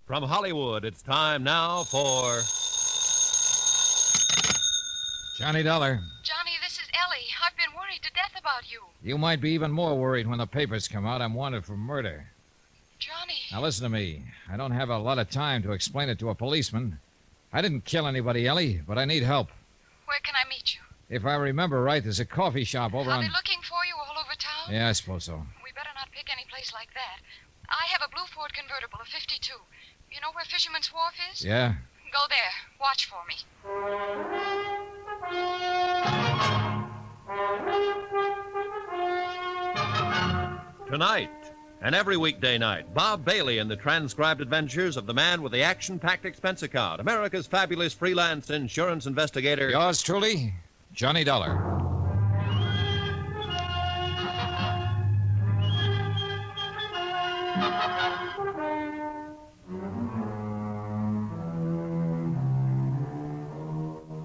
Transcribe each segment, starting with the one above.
From Hollywood, it's time now for... Johnny Dollar. Johnny, this is Ellie. I've been worried to death about you. You might be even more worried when the papers come out I'm wanted for murder. Johnny. Now listen to me. I don't have a lot of time to explain it to a policeman. I didn't kill anybody, Ellie, but I need help. Where can I meet you? If I remember right, there's a coffee shop over Are on... they looking for you all over town? Yeah, I suppose so. We better not pick any place like that. I have a blue Ford convertible, a 52. You know where Fisherman's Wharf is? Yeah? Go there. Watch for me. Tonight, and every weekday night, Bob Bailey in the transcribed adventures of the man with the action-packed expense account, America's fabulous freelance insurance investigator. Yours truly, Johnny Dollar.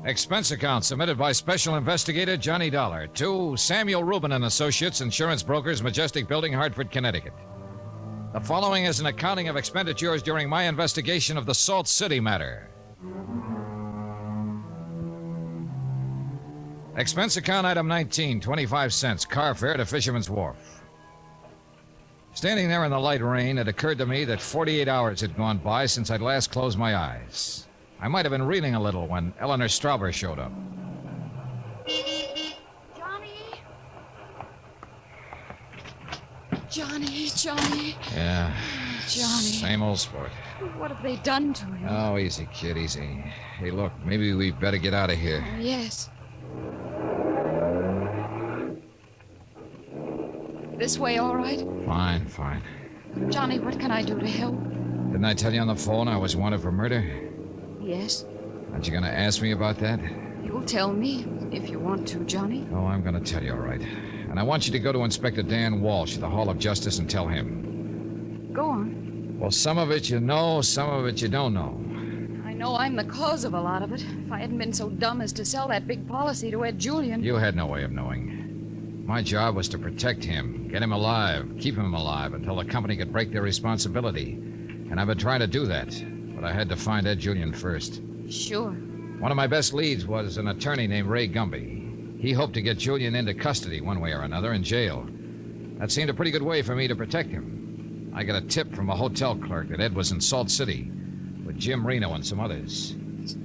Expense account submitted by Special Investigator Johnny Dollar to Samuel Rubin and Associates, Insurance Brokers, Majestic Building, Hartford, Connecticut. The following is an accounting of expenditures during my investigation of the Salt City matter. Expense account item 19, 25 cents, car fare to Fisherman's Wharf. Standing there in the light rain, it occurred to me that 48 hours had gone by since I'd last closed my eyes. I might have been reeling a little when Eleanor Strouber showed up. Johnny. Yeah. Johnny. Same old sport. What have they done to you? Oh, easy, kid, easy. Hey, look, maybe we better get out of here. Yes. This way, all right? Fine. Johnny, what can I do to help? Didn't I tell you on the phone I was wanted for murder? Yes. Aren't you going to ask me about that? You'll tell me if you want to, Johnny. Oh, I'm going to tell you, all right. And I want you to go to Inspector Dan Walsh at the Hall of Justice and tell him. Go on. Well, some of it you know, some of it you don't know. I know I'm the cause of a lot of it. If I hadn't been so dumb as to sell that big policy to Ed Julian. You had no way of knowing. My job was to protect him, get him alive, keep him alive until the company could break their responsibility. And I've been trying to do that. But I had to find Ed Julian first. Sure. One of my best leads was an attorney named Ray Gumby. He hoped to get Julian into custody one way or another in jail. That seemed a pretty good way for me to protect him. I got a tip from a hotel clerk that Ed was in Salt City with Jim Reno and some others.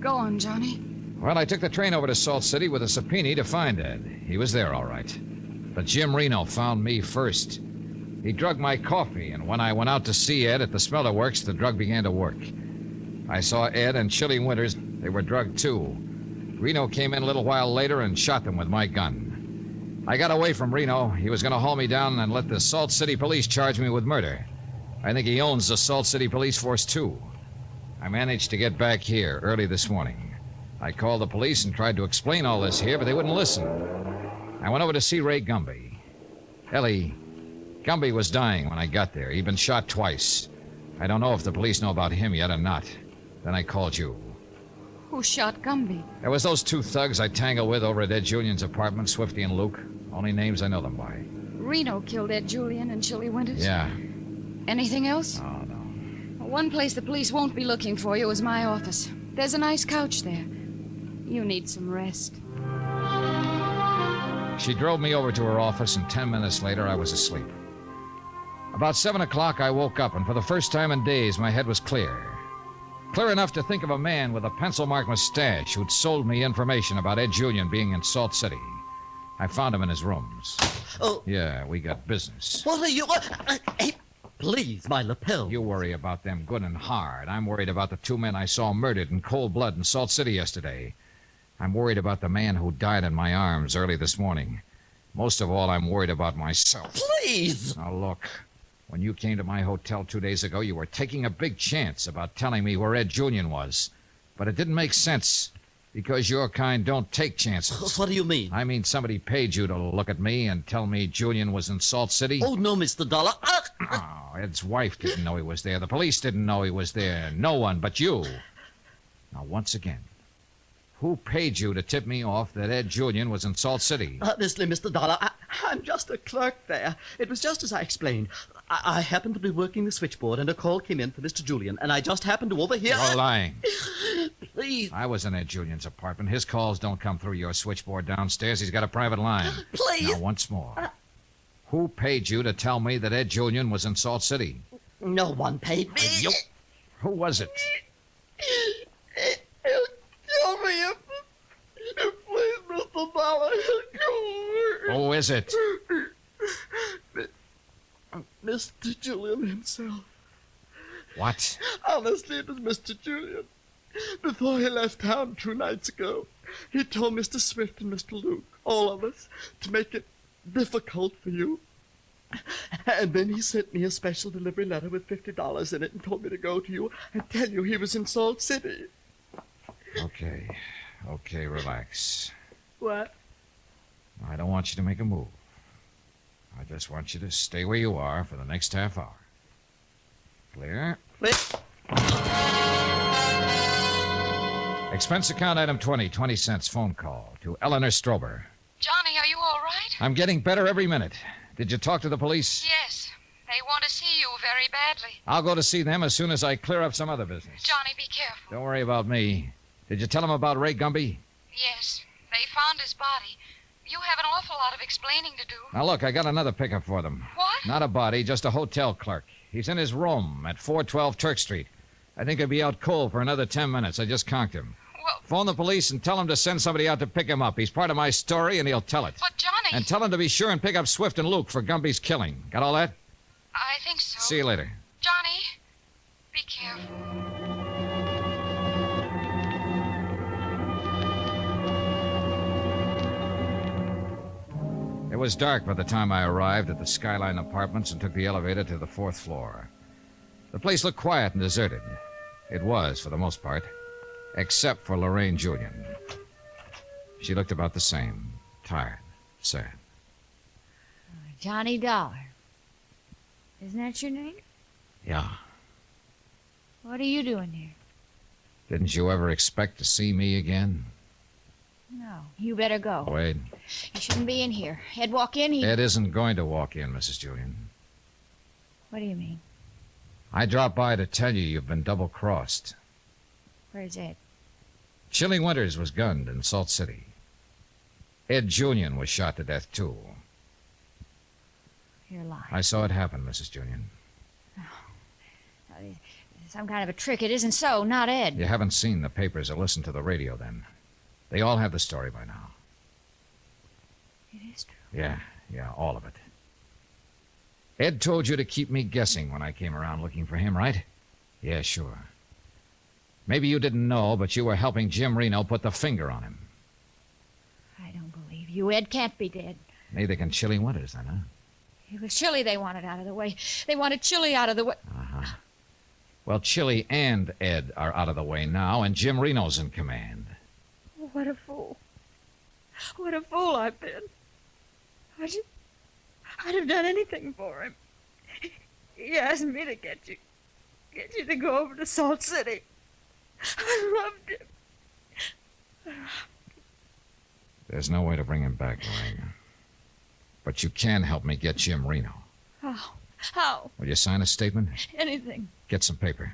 Go on, Johnny. Well, I took the train over to Salt City with a subpoena to find Ed. He was there, all right. But Jim Reno found me first. He drugged my coffee, and when I went out to see Ed at the smelter works, the drug began to work. I saw Ed and Chilly Winters. They were drugged, too. Reno came in a little while later and shot them with my gun. I got away from Reno. He was going to haul me down and let the Salt City Police charge me with murder. I think he owns the Salt City Police Force, too. I managed to get back here early this morning. I called the police and tried to explain all this here, but they wouldn't listen. I went over to see Ray Gumby. Ellie, Gumby was dying when I got there. He'd been shot twice. I don't know if the police know about him yet or not. Then I called you. Who shot Gumby? There was those two thugs I tangled with over at Ed Julian's apartment, Swifty and Luke. Only names I know them by. Reno killed Ed Julian and Chilly Winters? Yeah. Anything else? Oh, no. One place the police won't be looking for you is my office. There's a nice couch there. You need some rest. She drove me over to her office, and 10 minutes later, I was asleep. About 7 o'clock, I woke up, and for the first time in days, my head was clear. Clear enough to think of a man with a pencil-marked mustache who'd sold me information about Ed Julian being in Salt City. I found him in his rooms. Oh. Yeah, we got business. What are you... Hey, please, my lapel. You worry about them good and hard. I'm worried about the two men I saw murdered in cold blood in Salt City yesterday. I'm worried about the man who died in my arms early this morning. Most of all, I'm worried about myself. Please! Now, look. When you came to my hotel 2 days ago, you were taking a big chance about telling me where Ed Julian was. But it didn't make sense, because your kind don't take chances. What do you mean? I mean somebody paid you to look at me and tell me Julian was in Salt City. Oh, no, Mr. Dollar. Oh, Ed's wife didn't know he was there. The police didn't know he was there. No one but you. Now, once again, who paid you to tip me off that Ed Julian was in Salt City? Honestly, Mr. Dollar, I'm just a clerk there. It was just as I explained. I happened to be working the switchboard, and a call came in for Mr. Julian, and I just happened to overhear... You're lying. Please. I was in Ed Julian's apartment. His calls don't come through your switchboard downstairs. He's got a private line. Please. Now, once more. Who paid you to tell me that Ed Julian was in Salt City? No one paid me. Who was it? He'll kill me if please, Mr. Dollar. Who is it? Mr. Julian himself. What? Honestly, it was Mr. Julian. Before he left town 2 nights ago, he told Mr. Swift and Mr. Luke, all of us, to make it difficult for you. And then he sent me a special delivery letter with $50 in it and told me to go to you and tell you he was in Salt City. Okay, relax. What? I don't want you to make a move. I just want you to stay where you are for the next half hour. Clear? Expense account item 20, 20 cents phone call to Eleanor Strober. Johnny, are you all right? I'm getting better every minute. Did you talk to the police? Yes. They want to see you very badly. I'll go to see them as soon as I clear up some other business. Johnny, be careful. Don't worry about me. Did you tell them about Ray Gumby? Yes. They found his body. You have an awful lot of explaining to do. Now, look, I got another pickup for them. What? Not a body, just a hotel clerk. He's in his room at 412 Turk Street. I think he'll be out cold for another 10 minutes. I just conked him. Well... Phone the police and tell him to send somebody out to pick him up. He's part of my story, and he'll tell it. But, Johnny... And tell him to be sure and pick up Swift and Luke for Gumby's killing. Got all that? I think so. See you later. Johnny, be careful. It was dark by the time I arrived at the Skyline Apartments and took the elevator to the 4th floor. The place looked quiet and deserted. It was, for the most part, except for Lorraine Julian. She looked about the same, tired, sad. Johnny Dollar. Isn't that your name? Yeah. What are you doing here? Didn't you ever expect to see me again? No. You better go. Wait. You shouldn't be in here. Ed walk in, Ed isn't going to walk in, Mrs. Julian. What do you mean? I dropped by to tell you you've been double-crossed. Where's Ed? Chilly Winters was gunned in Salt City. Ed Julian was shot to death, too. You're lying. I saw it happen, Mrs. Julian. Some kind of a trick. It isn't so. Not Ed. You haven't seen the papers or listened to the radio, then. They all have the story by now. It is true. Yeah, all of it. Ed told you to keep me guessing when I came around looking for him, right? Yeah, sure. Maybe you didn't know, but you were helping Jim Reno put the finger on him. I don't believe you. Ed can't be dead. Neither can Chilly Winters, then, huh? It was Chilly they wanted out of the way. They wanted Chilly out of the way. Uh-huh. Well, Chilly and Ed are out of the way now, and Jim Reno's in command. What a fool. What a fool I've been. I'd have done anything for him. He asked me to get you to go over to Salt City. I loved him. There's no way to bring him back, Lorraine. But you can help me get Jim Reno. How? Will you sign a statement? Anything. Get some paper.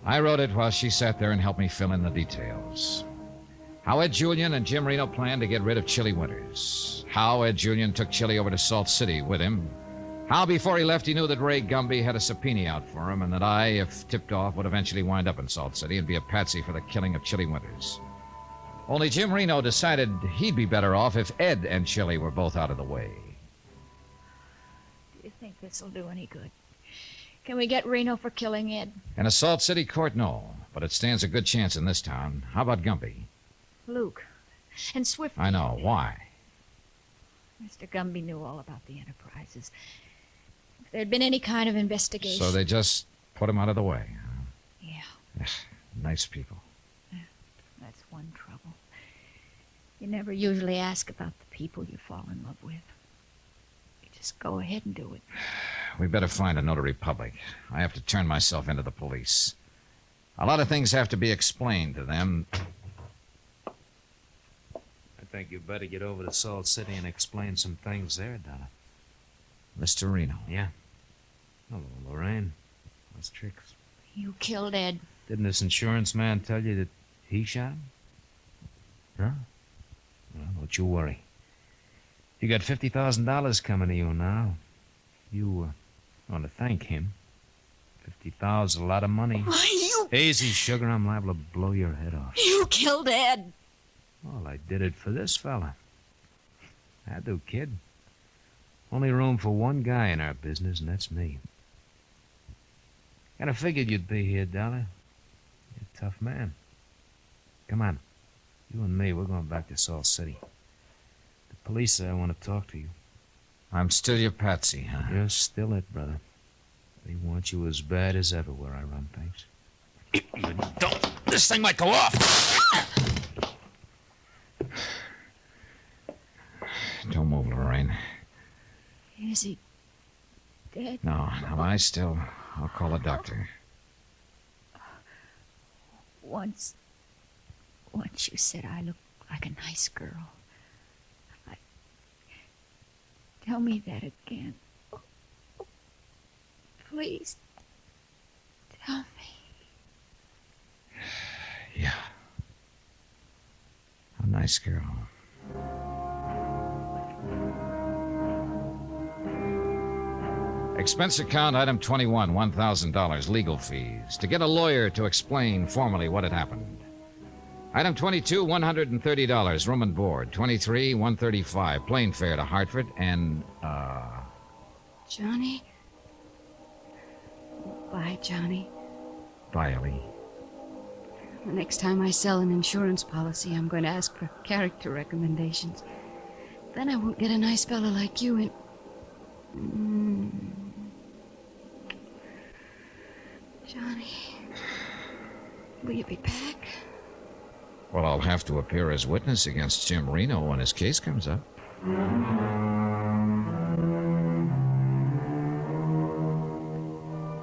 I wrote it while she sat there and helped me fill in the details. How Ed Julian and Jim Reno planned to get rid of Chilly Winters. How Ed Julian took Chilly over to Salt City with him. How before he left he knew that Ray Gumby had a subpoena out for him and that I, if tipped off, would eventually wind up in Salt City and be a patsy for the killing of Chilly Winters. Only Jim Reno decided he'd be better off if Ed and Chilly were both out of the way. Do you think this'll do any good? Can we get Reno for killing Ed? In a Salt City court, no. But it stands a good chance in this town. How about Gumby? Luke. And Swift. I know. Why? Mr. Gumby knew all about the Enterprises. If there'd been any kind of investigation... So they just put him out of the way, huh? Yeah. Nice people. That's one trouble. You never usually ask about the people you fall in love with. You just go ahead and do it. We better find a notary public. I have to turn myself into the police. A lot of things have to be explained to them. think you better get over to Salt City and explain some things there, Dollar. Mr. Reno. Yeah. Hello, Lorraine. What's tricks? You killed Ed. Didn't this insurance man tell you that he shot him? Huh? Well, don't you worry. You got $50,000 coming to you now. You want to thank him. $50,000 is a lot of money. You... Easy, sugar. I'm liable to blow your head off. You killed Ed. Well, I did it for this fella. I do, kid. Only room for one guy in our business, and that's me. Kind of figured you'd be here, Dollar. You're a tough man. Come on. You and me, we're going back to Salt City. The police say I want to talk to you. I'm still your patsy, huh? You're still it, brother. They want you as bad as ever where I run things. Don't! This thing might go off! Don't move, Lorraine. Is he dead? No, lie still. I'll call a doctor. Once you said I looked like a nice girl. Tell me that again. Please. Tell me. Yeah. A nice girl. Expense account, item 21, $1,000, legal fees. To get a lawyer to explain formally what had happened. Item 22, $130, room and board. 23, $135, plane fare to Hartford. And, Johnny? Bye, Johnny. bye, Ellie. The next time I sell an insurance policy, I'm going to ask for character recommendations. Then I won't get a nice fella like you in... Johnny, will you be back? Well, I'll have to appear as witness against Jim Reno when his case comes up.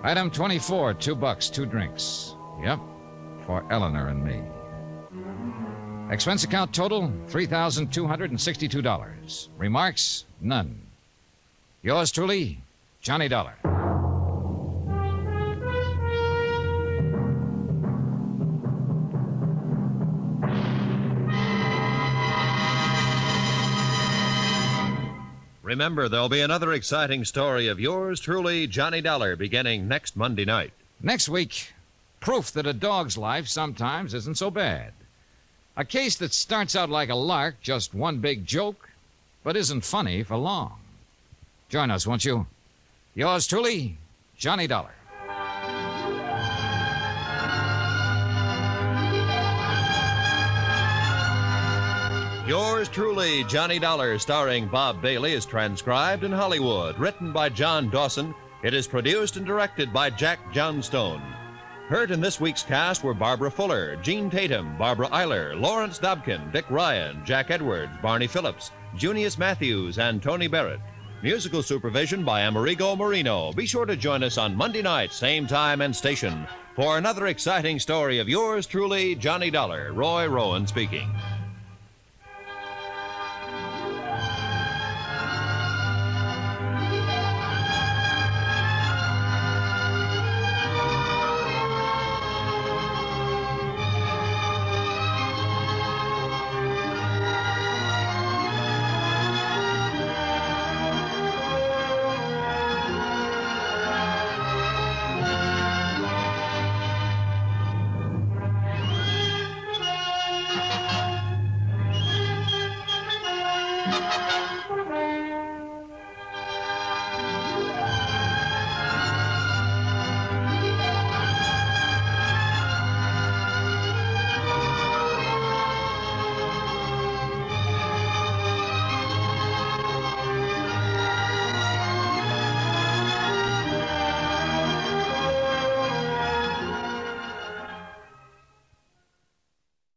Item 24, $2, 2 drinks. Yep, for Eleanor and me. Expense account total, $3,262. Remarks, none. Yours truly, Johnny Dollar. Remember, there'll be another exciting story of yours truly, Johnny Dollar, beginning next Monday night. Next week, proof that a dog's life sometimes isn't so bad. A case that starts out like a lark, just one big joke, but isn't funny for long. Join us, won't you? Yours truly, Johnny Dollar. Yours truly, Johnny Dollar, starring Bob Bailey, is transcribed in Hollywood. Written by John Dawson, it is produced and directed by Jack Johnstone. Heard in this week's cast were Barbara Fuller, Gene Tatum, Barbara Eiler, Lawrence Dobkin, Dick Ryan, Jack Edwards, Barney Phillips, Junius Matthews, and Tony Barrett. Musical supervision by Amerigo Marino. Be sure to join us on Monday night, same time and station, for another exciting story of yours truly, Johnny Dollar. Roy Rowan speaking.